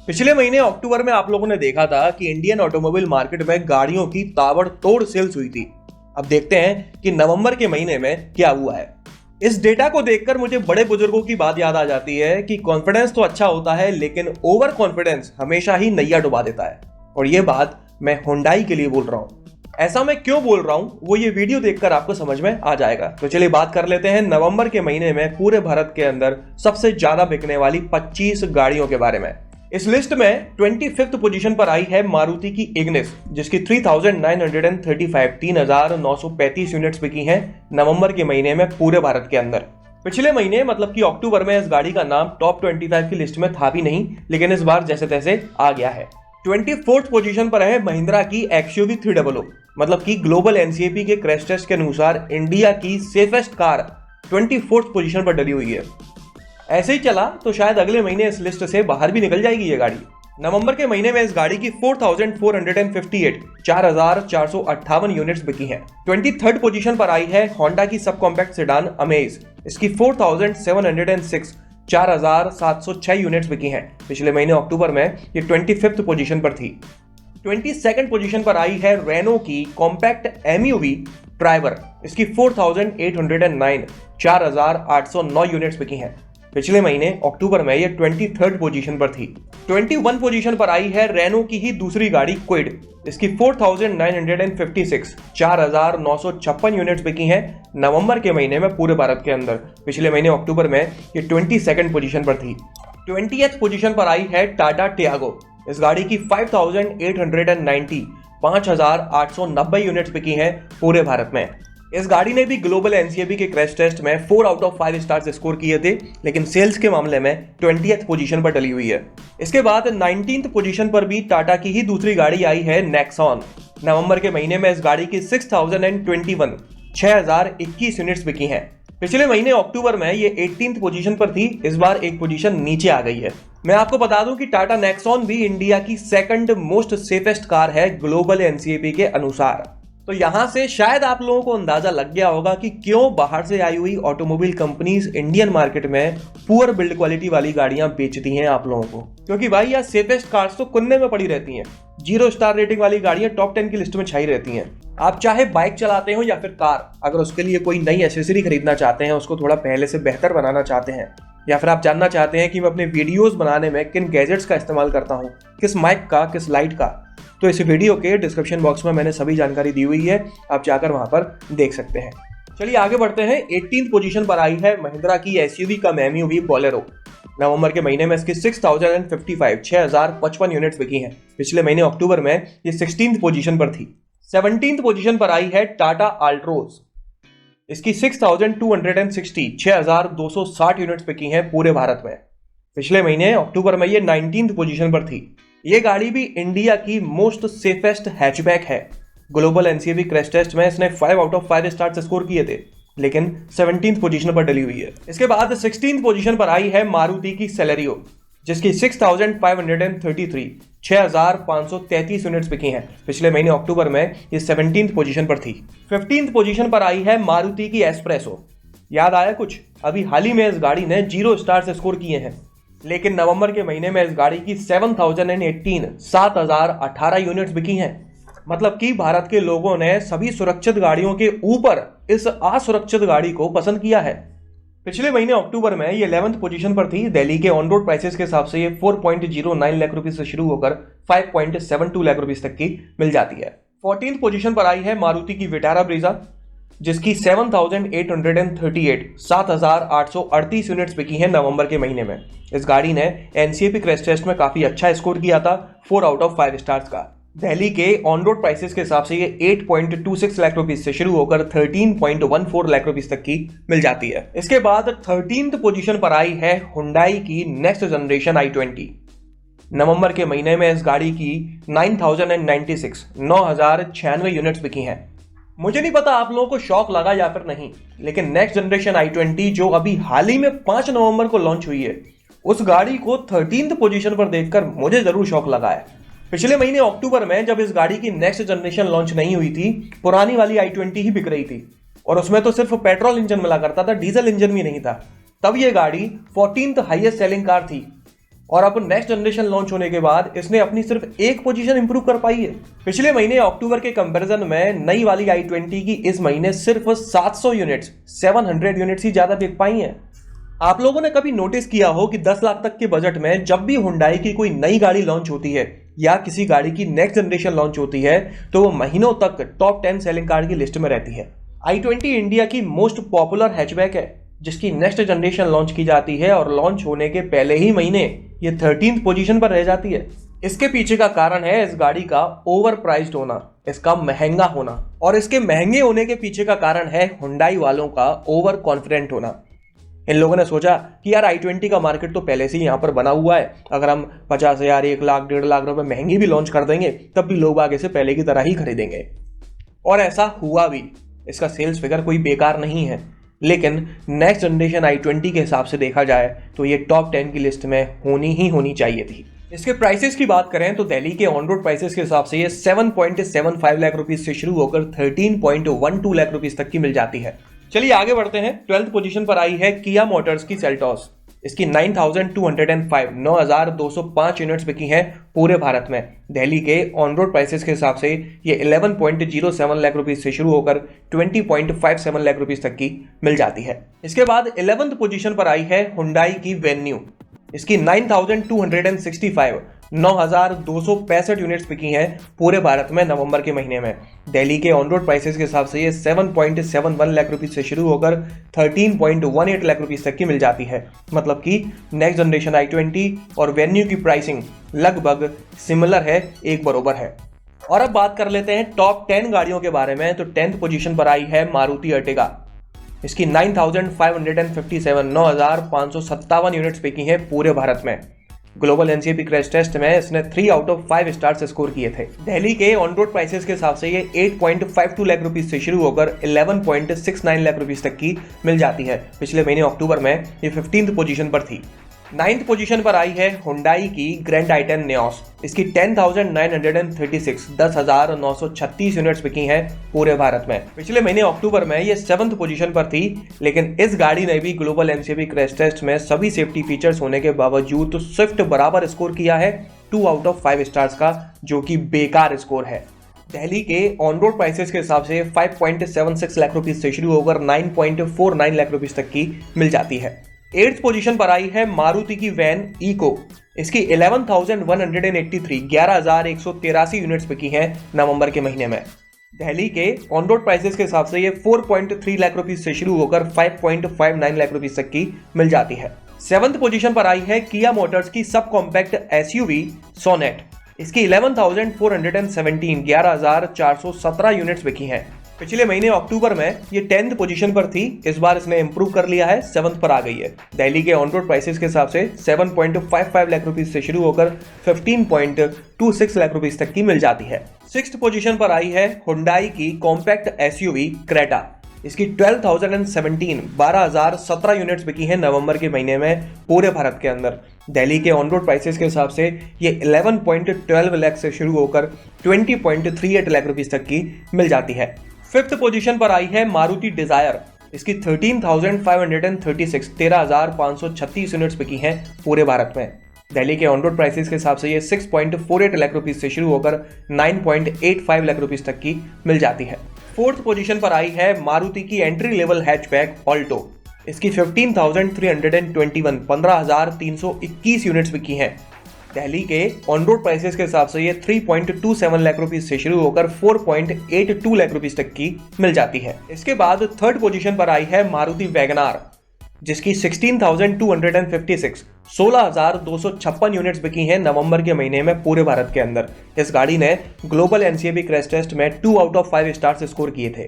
पिछले महीने अक्टूबर में आप लोगों ने देखा था कि इंडियन ऑटोमोबाइल मार्केट में गाड़ियों की ताबड़तोड़ सेल्स हुई थी। अब देखते हैं कि नवंबर के महीने में क्या हुआ है। इस डेटा को देखकर मुझे बड़े बुजुर्गों की बात याद आ जाती है कि कॉन्फिडेंस तो अच्छा होता है, लेकिन ओवर कॉन्फिडेंस हमेशा ही नैया डुबा देता है। और ये बात मैं हुंडई के लिए बोल रहा हूँ। ऐसा मैं क्यों बोल रहा हूँ वो ये वीडियो देखकर आपको समझ में आ जाएगा। तो चलिए बात कर लेते हैं नवंबर के महीने में पूरे भारत के अंदर सबसे ज्यादा बिकने वाली 25 गाड़ियों के बारे में। इस लिस्ट में 25th पोजीशन पर आई है मारुति की इग्निस, जिसकी 3935 यूनिट्स बिकी हैं नवंबर के महीने में पूरे भारत के अंदर। पिछले महीने मतलब कि अक्टूबर में इस गाड़ी का नाम टॉप 25 की लिस्ट में था भी नहीं, लेकिन इस बार जैसे तैसे आ गया है। 24th पोजीशन पर है महिंद्रा की एक्सयूवी 300, मतलब कि ग्लोबल एनसीएपी के क्रैश टेस्ट के अनुसार इंडिया की सेफेस्ट कार 24th पोजीशन पर डली हुई है। ऐसे ही चला तो शायद अगले महीने इस लिस्ट से बाहर भी निकल जाएगी ये गाड़ी। नवंबर के महीने में इस गाड़ी की 4458 यूनिट्स बिकी हैं। 23rd पोजीशन पर आई है होंडा की सब कॉम्पैक्ट सेडान अमेज। इसकी 4706 यूनिट्स बिकी हैं। पिछले महीने अक्टूबर में ये 25th पोजीशन पर थी। 22nd पोजीशन पर आई है रेनो की कॉम्पैक्ट एमयूवी ट्राइबर। इसकी 4809 यूनिट्स बिकी हैं। पिछले महीने अक्टूबर में ये 23rd पोजीशन पर थी। 21 पोजीशन पर आई है रेनो की ही दूसरी गाड़ी क्विड। इसकी 4956 यूनिट्स बिकी हैं नवंबर के महीने में पूरे भारत के अंदर। पिछले महीने अक्टूबर में ये 22nd पोजीशन पर थी। 20th पोजीशन पर आई है टाटा टियागो। इस गाड़ी की 5890 यूनिट्स बिकी हैं पूरे भारत में। इस गाड़ी ने भी ग्लोबल एनसीएबी के क्रैश टेस्ट में 4 आउट ऑफ 5 स्टार्स स्कोर किए थे, लेकिन सेल्स के मामले में 20th पोजीशन पर डली हुई है। इसके बाद 19th पोजीशन पर भी टाटा की ही दूसरी गाड़ी आई है नेक्सॉन। नवंबर के महीने में इस गाड़ी की 6021 यूनिट्स बिकी हैं। पिछले महीने अक्टूबर में ये 18th पोजीशन पर थी, इस बार एक पोजीशन नीचे आ गई है। मैं आपको बता दूं कि टाटा नेक्सॉन भी इंडिया की सेकंड मोस्ट सेफेस्ट कार है ग्लोबल एनसीएपी के अनुसार। तो यहां से शायद आप लोगों को अंदाजा लग गया होगा कि क्यों बाहर से आई हुई ऑटोमोबाइल कंपनीज इंडियन मार्केट में पुअर बिल्ड क्वालिटी वाली गाड़ियां बेचती हैं आप लोगों को। क्योंकि भाई यार सेफेस्ट कार्स तो कुन्ने में पड़ी रहती हैं। 0 स्टार रेटिंग वाली गाड़ियां टॉप 10 की लिस्ट में छाई रहती हैं। आप चाहे बाइक चलाते हो या फिर कार, अगर उसके लिए कोई नई एसेसरी खरीदना चाहते हैं, उसको थोड़ा पहले से बेहतर बनाना चाहते हैं, या फिर आप जानना चाहते हैं कि मैं अपने वीडियोस बनाने में किन गैजेट्स का इस्तेमाल करता हूँ, किस माइक का, किस लाइट का, तो इस वीडियो के डिस्क्रिप्शन बॉक्स में मैंने सभी जानकारी दी हुई है, आप जाकर वहां पर देख सकते हैं। चलिए आगे बढ़ते हैं। 18th पोजीशन पर आई है महिंद्रा की एसयूवी कम एमयूवी बोलेरो। नवंबर के महीने में इसकी 6055 यूनिट्स बिकी हैं। पिछले महीने अक्टूबर में ये 16th पोजीशन पर थी। 17th पोजीशन पर आई है टाटा अल्ट्रोज। इसकी 6260 यूनिट्स बिकी हैं पूरे भारत में। पिछले महीने अक्टूबर में ये 19th पोजीशन पर थी। ये गाड़ी भी इंडिया की मोस्ट सेफेस्ट हैचबैक है। ग्लोबल एनसीएबी क्रैश टेस्ट में इसने 5 आउट ऑफ 5 स्टार्स स्कोर किए थे, लेकिन 17th पोजीशन पर डली हुई है। इसके बाद 16th पोजीशन पर आई है मारुति की सेलेरियो, जिसकी 6533 यूनिट्स बिकी हैं। पिछले महीने अक्टूबर में ये 17th पोजीशन पर थी। 15th पोजीशन पर आई है मारुति की एस्प्रेसो। याद आया कुछ? अभी हाल ही में इस गाड़ी ने 0 स्टार्स स्कोर किए हैं, लेकिन नवंबर के महीने में इस गाड़ी की 7018 यूनिट्स बिकी हैं। मतलब कि भारत के लोगों ने सभी सुरक्षित गाड़ियों के ऊपर इस असुरक्षित गाड़ी को पसंद किया है। पिछले महीने अक्टूबर में ये 11th पोजीशन पर थी। दिल्ली के ऑन रोड प्राइसेस के हिसाब से ये 4.09 लाख रुपए से शुरू होकर 5.72 लाख रुपए तक की मिल जाती है। 14th पोजीशन पर आई है मारुति की विटारा ब्रीजा, जिसकी 7838 यूनिट्स बिकी हैं नवंबर के महीने में। इस गाड़ी ने एनसीएपी क्रैश टेस्ट में काफी अच्छा स्कोर किया था, 4 आउट ऑफ 5 स्टार्स का। दिल्ली के ऑन रोड प्राइसेस के हिसाब से ये 8.26 लाख रुपए से शुरू होकर 13.14 लाख रुपए तक की मिल जाती है। इसके बाद 13th पोजीशन पर आई है हुंडई की नेक्स्ट जनरेशन i20। नवंबर के महीने में इस गाड़ी की 9,096 यूनिट्स बिकी हैं। मुझे नहीं पता आप लोगों को शौक लगा या फिर नहीं, लेकिन नेक्स्ट जनरेशन i20 जो अभी हाल ही में 5 नवंबर को लॉन्च हुई है, उस गाड़ी को 13th पोजीशन पर देखकर मुझे जरूर शौक लगा है। पिछले महीने अक्टूबर में जब इस गाड़ी की नेक्स्ट जनरेशन लॉन्च नहीं हुई थी, पुरानी वाली i20 ही बिक रही थी और उसमें तो सिर्फ पेट्रोल इंजन मिला करता था, डीजल इंजन भी नहीं था। तब ये गाड़ी 14th हाईएस्ट सेलिंग कार थी। और अब नेक्स्ट जनरेशन लॉन्च होने के बाद इसने अपनी सिर्फ एक पोजीशन इंप्रूव कर पाई है। पिछले महीने अक्टूबर के कंपैरिजन में नई वाली i20 की इस महीने सिर्फ 700 यूनिट्स 700 यूनिट्स ही ज्यादा बिक पाई हैं। आप लोगों ने कभी नोटिस किया हो कि 10 लाख तक के बजट में जब भी हुंडई की कोई नई गाड़ी लॉन्च होती है या किसी गाड़ी की नेक्स्ट जनरेशन लॉन्च होती है तो वो महीनों तक टॉप 10 सेलिंग कार की लिस्ट में रहती है। i20 इंडिया की मोस्ट पॉपुलर हैचबैक है जिसकी नेक्स्ट जनरेशन लॉन्च की जाती है और लॉन्च होने के पहले ही महीने ये 13th पोजीशन पर रह जाती है। इसके पीछे का कारण है इस गाड़ी का ओवर प्राइस्ड होना, इसका महंगा होना, और इसके महंगे होने के पीछे का कारण है हुंडई वालों का ओवर कॉन्फिडेंट होना। इन लोगों ने सोचा कि यार i20 का मार्केट तो पहले से ही यहाँ पर बना हुआ है, अगर हम 50,000 1 लाख 1.5 लाख रुपए महंगी भी लॉन्च कर देंगे तब भी लोग आगे से पहले की तरह ही खरीदेंगे। और ऐसा हुआ भी, इसका सेल्स फिगर कोई बेकार नहीं है, लेकिन नेक्स्ट जनरेशन i20 के हिसाब से देखा जाए तो ये टॉप 10 की लिस्ट में होनी चाहिए थी। इसके प्राइसेस की बात करें तो दिल्ली के ऑन रोड प्राइसेस के हिसाब से ये 7.75 लाख रुपीस से शुरू होकर 13.12 लाख रुपीस तक की मिल जाती है। चलिए आगे बढ़ते हैं। 12th पोजीशन पर आई है किया मोटर्स की सेल्टॉस। इसकी 9,205 यूनिट्स बिकी हैं पूरे भारत में। दिल्ली के ऑन रोड प्राइसेस के हिसाब से ये 11.07 लाख रुपीस से शुरू होकर 20.57 लाख रुपीस तक की मिल जाती है। इसके बाद 11th पोजीशन पर आई है हुंडई की वेन्यू। इसकी 9,265 यूनिट्स बिकी हैं पूरे भारत में नवंबर के महीने में। दिल्ली के ऑन रोड प्राइसेस के हिसाब से ये 7.71 लाख रुपीस से शुरू होकर 13.18 लाख रुपीस तक की मिल जाती है। मतलब कि नेक्स्ट जनरेशन i20 और वेन्यू की प्राइसिंग लगभग सिमिलर है, एक बरोबर है। और अब बात कर लेते हैं टॉप 10 गाड़ियों के बारे में। तो 10th पोजीशन पर आई है मारुति अर्टिगा। इसकी 9,557 यूनिट्स बिकी हैं पूरे भारत में। ग्लोबल एनसीएपी क्रैश टेस्ट में इसने 3 आउट ऑफ 5 स्टार्स स्कोर किए थे। दिल्ली के ऑन रोड प्राइसेस के हिसाब से ये 8.52 लाख रुपीस से शुरू होकर 11.69 लाख रुपीस तक की मिल जाती है। पिछले महीने अक्टूबर में ये 15th पोजीशन पर थी। 9th पोजीशन पर आई है हुंडई की ग्रैंड i10 नियोस। इसकी 10,936 यूनिट्स बिकी हैं पूरे भारत में। पिछले महीने अक्टूबर में ये 7th पोजीशन पर थी, लेकिन इस गाड़ी ने भी ग्लोबल एनसीएपी क्रैश टेस्ट में सभी सेफ्टी फीचर्स होने के बावजूद तो स्विफ्ट बराबर स्कोर किया है 2 आउट ऑफ 5 स्टार्स का, जो कि बेकार स्कोर है। दिल्ली के ऑन रोड प्राइसेस के हिसाब से 5.76 लाख रुपीस से शुरू होकर 9.49 लाख रुपीस तक की मिल जाती है। 8th पोजीशन पर आई है मारुति की वैन इको। इसकी 11,113 यूनिट्स बिकी हैं नवंबर के महीने में। दिल्ली के ऑन रोड प्राइसेस के हिसाब से ये 4.3 लाख रुपीस से शुरू होकर 5.59 लाख रुपीस तक की मिल जाती है। 7th पोजीशन पर आई है किया मोटर्स की सब कॉम्पैक्ट एसयूवी सोनेट। इसकी 11,417 यूनिट्स बिकी हैं। पिछले महीने अक्टूबर में ये 10th पोजीशन पर थी, इस बार इसने इंप्रूव कर लिया है, 7th पर आ गई है। दिल्ली के ऑन रोड प्राइसेस के हिसाब से 7.55 लाख रुपीस से शुरू होकर 15.26 लाख रुपीस तक की मिल जाती है। 6th पोजीशन पर आई है हुंडई की कॉम्पैक्ट एसयूवी क्रेटा। इसकी 12,017 यूनिट्स बिकी हैं नवंबर के महीने में पूरे भारत के अंदर। दिल्ली के ऑन रोड प्राइसेस के हिसाब से ये 11.12 लाख से शुरू होकर 20.38 लाख रुपीस तक की मिल जाती है। 5th पोजीशन पर आई है मारुति डिजायर। इसकी 13,536 यूनिट्स बिकी हैं पूरे भारत में। दिल्ली के ऑन रोड प्राइसेस के हिसाब से ये 6.48 लाख रुपीस से शुरू होकर 9.85 लाख रुपीस तक की मिल जाती है। 4th पोजीशन पर आई है मारुति की एंट्री लेवल हैचबैक ऑल्टो। इसकी 15,321 यूनिट्स बिकी हैं। दिल्ली के ऑन रोड प्राइसेस के हिसाब से ये 3.27 लाख रुपीस से शुरू होकर 4.82 लाख रुपीस तक की मिल जाती है। इसके बाद 3rd पोजीशन पर आई है मारुति वैगनार, जिसकी 16,256 यूनिट्स बिकी हैं नवंबर के महीने में पूरे भारत के अंदर। इस गाड़ी ने ग्लोबल एनसीएपी क्रैश टेस्ट में 2 आउट ऑफ 5 स्टार्स स्कोर किए थे।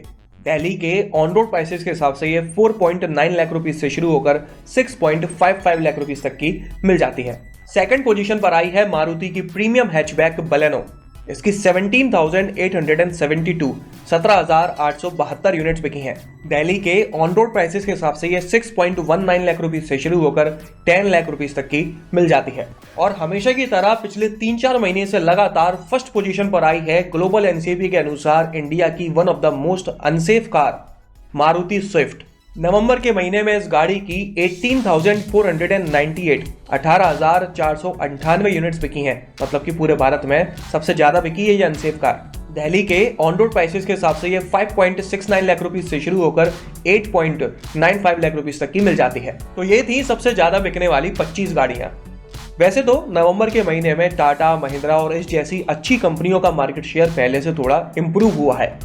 दिल्ली के ऑन रोड प्राइसेस के हिसाब से ये 4.9 लाख रुपीस से शुरू होकर 6.55 लाख रुपीस तक की मिल जाती है। 2nd पोजीशन पर आई है मारुति की प्रीमियम हैचबैक बलेनो। इसकी 17,872 यूनिट्स बिकी हैं। दिल्ली के ऑन रोड प्राइसेस के हिसाब से ये 6.19 लाख रुपीस से शुरू होकर 10 लाख रुपीस तक की मिल जाती है। और हमेशा की तरह पिछले 3-4 महीने से लगातार फर्स्ट पोजीशन पर आई है ग्लोबल एनसीएपी के अनुसार इंडिया की one of the most unsafe car Maruti Swift. नवंबर के महीने में इस गाड़ी की 18,498 18,498 यूनिट्स बिकी हैं, मतलब कि पूरे भारत में सबसे ज्यादा बिकी है ये अनसेफ कार। दिल्ली के ऑन रोड प्राइसेस के हिसाब से ये 5.69 लाख रुपीस से शुरू होकर 8.95 लाख रुपीस तक की मिल जाती है। तो ये थी सबसे ज्यादा बिकने वाली 25 गाड़ियां। वैसे तो नवंबर के महीने में टाटा, महिंद्रा और इस जैसी अच्छी कंपनियों का मार्केट शेयर पहले से थोड़ा इंप्रूव हुआ है,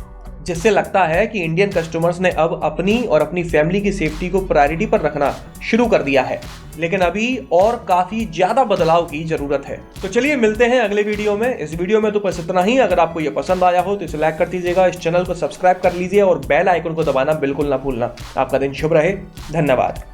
जिससे लगता है कि इंडियन कस्टमर्स ने अब अपनी और अपनी फैमिली की सेफ्टी को प्रायोरिटी पर रखना शुरू कर दिया है। लेकिन अभी और काफी ज्यादा बदलाव की जरूरत है। तो चलिए मिलते हैं अगले वीडियो में। इस वीडियो में तो बस इतना ही। अगर आपको ये पसंद आया हो तो इसे लाइक कर दीजिएगा, इस चैनल को सब्सक्राइब कर लीजिए और बेल आइकन को दबाना बिल्कुल ना भूलना। आपका दिन शुभ रहे। धन्यवाद।